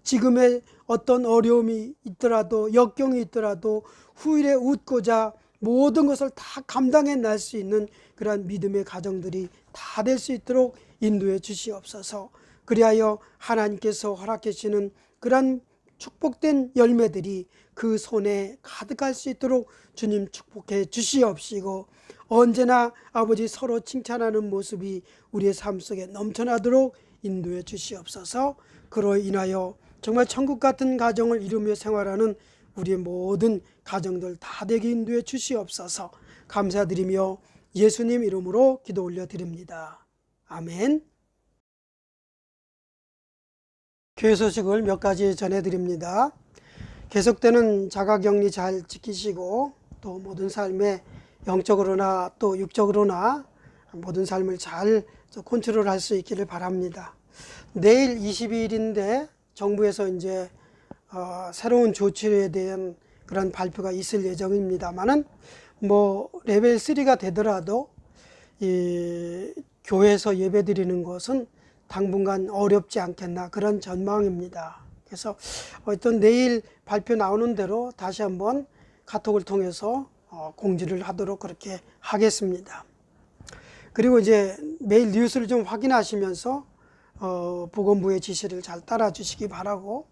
지금의 어떤 어려움이 있더라도 역경이 있더라도 후일에 웃고자 모든 것을 다 감당해 낼 수 있는 그러한 믿음의 가정들이 다 될 수 있도록 인도해 주시옵소서. 그리하여 하나님께서 허락해 주시는 그러한 축복된 열매들이 그 손에 가득할 수 있도록 주님 축복해 주시옵시고 언제나 아버지 서로 칭찬하는 모습이 우리의 삶 속에 넘쳐나도록 인도해 주시옵소서. 그로 인하여 정말 천국 같은 가정을 이루며 생활하는 우리의 모든 가정들 다 되게 인도해 주시옵소서. 감사드리며 예수님 이름으로 기도 올려드립니다. 아멘. 교회 소식을 몇 가지 전해드립니다. 계속되는 자가격리 잘 지키시고 또 모든 삶에 영적으로나 또 육적으로나 모든 삶을 잘 컨트롤할 수 있기를 바랍니다. 내일 22일인데 정부에서 이제 새로운 조치에 대한 그런 발표가 있을 예정입니다만은 뭐 레벨 3가 되더라도 이 교회에서 예배드리는 것은 당분간 어렵지 않겠나 그런 전망입니다. 그래서 어떤 내일 발표 나오는 대로 다시 한번 카톡을 통해서 공지를 하도록 그렇게 하겠습니다. 그리고 이제 매일 뉴스를 좀 확인하시면서 보건부의 지시를 잘 따라 주시기 바라고,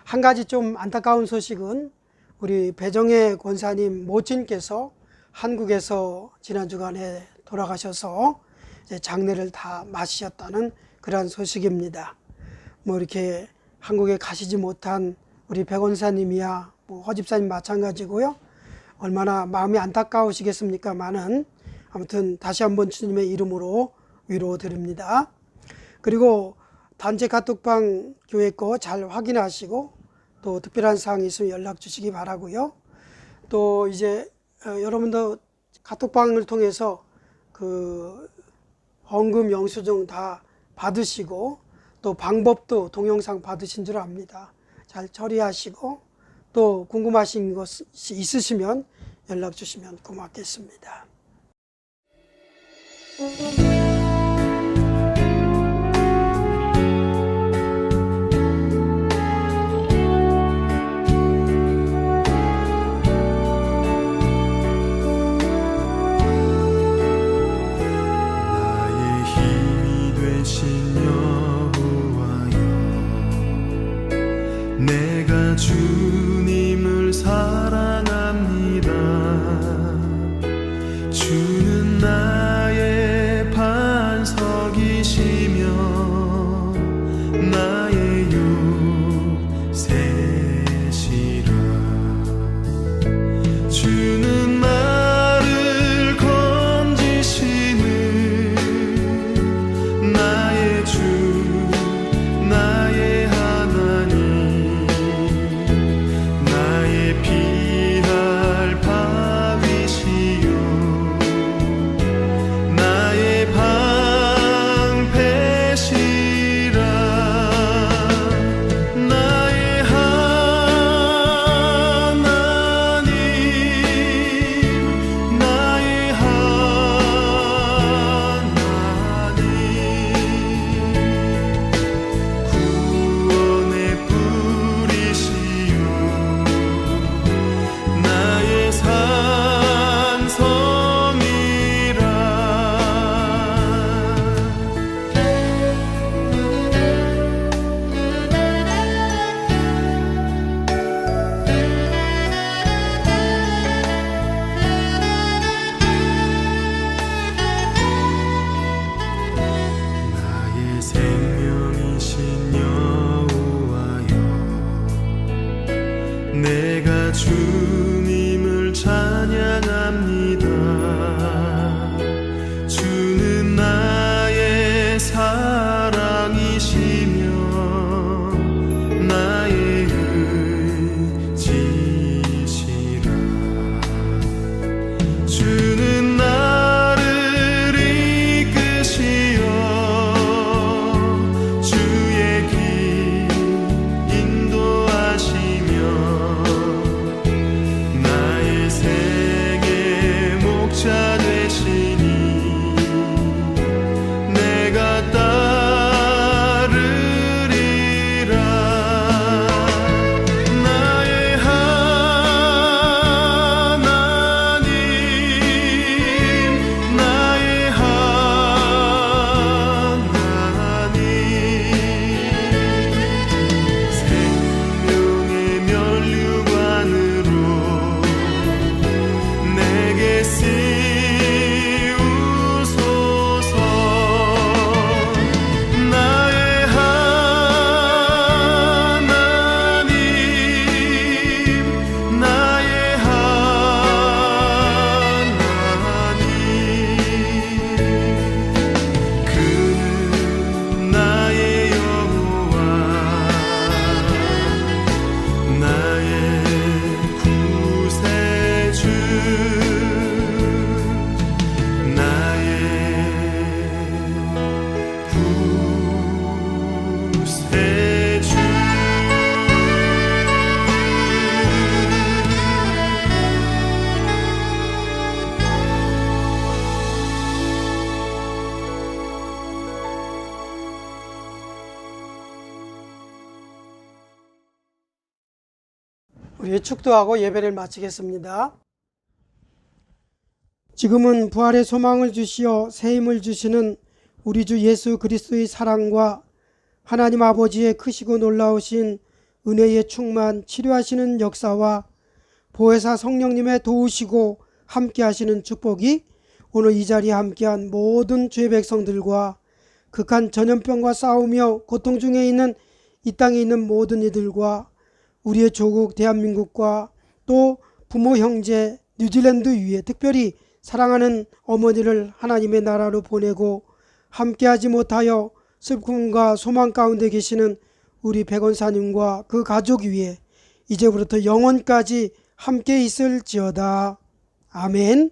한 가지 좀 안타까운 소식은 우리 배정혜 권사님 모친께서 한국에서 지난 주간에 돌아가셔서 이제 장례를 다 마치셨다는 그러한 소식입니다. 뭐 이렇게 한국에 가시지 못한 우리 배 권사님이야 뭐 허집사님 마찬가지고요. 얼마나 마음이 안타까우시겠습니까마는 아무튼 다시 한번 주님의 이름으로 위로드립니다. 그리고 단체 카톡방 교회 거 잘 확인하시고 또 특별한 사항이 있으면 연락 주시기 바라고요. 또 이제 여러분도 카톡방을 통해서 그 헌금 영수증 다 받으시고 또 방법도 동영상 받으신 줄 압니다. 잘 처리하시고 또 궁금하신 것이 있으시면 연락 주시면 고맙겠습니다. 나의 힘이 되신 여호와여, 내가 주님을 사랑합니다. 주는 나의 반석이시며 나의 요새시라. 주는 나를 건지시는 나의 주, 나의 하나님, 나의 피할 바위시요 우리 축도하고 예배를 마치겠습니다. 지금은 부활의 소망을 주시어 새 힘을 주시는 우리 주 예수 그리스도의 사랑과 하나님 아버지의 크시고 놀라우신 은혜의 충만 치료하시는 역사와 보혜사 성령님의 도우시고 함께 하시는 축복이 오늘 이 자리에 함께한 모든 주의 백성들과 극한 전염병과 싸우며 고통 중에 있는 이 땅에 있는 모든 이들과 우리의 조국 대한민국과 또 부모 형제 뉴질랜드 위에 특별히 사랑하는 어머니를 하나님의 나라로 보내고 함께하지 못하여 슬픔과 소망 가운데 계시는 우리 백원사님과 그 가족 위에 이제부터 영원까지 함께 있을지어다. 아멘.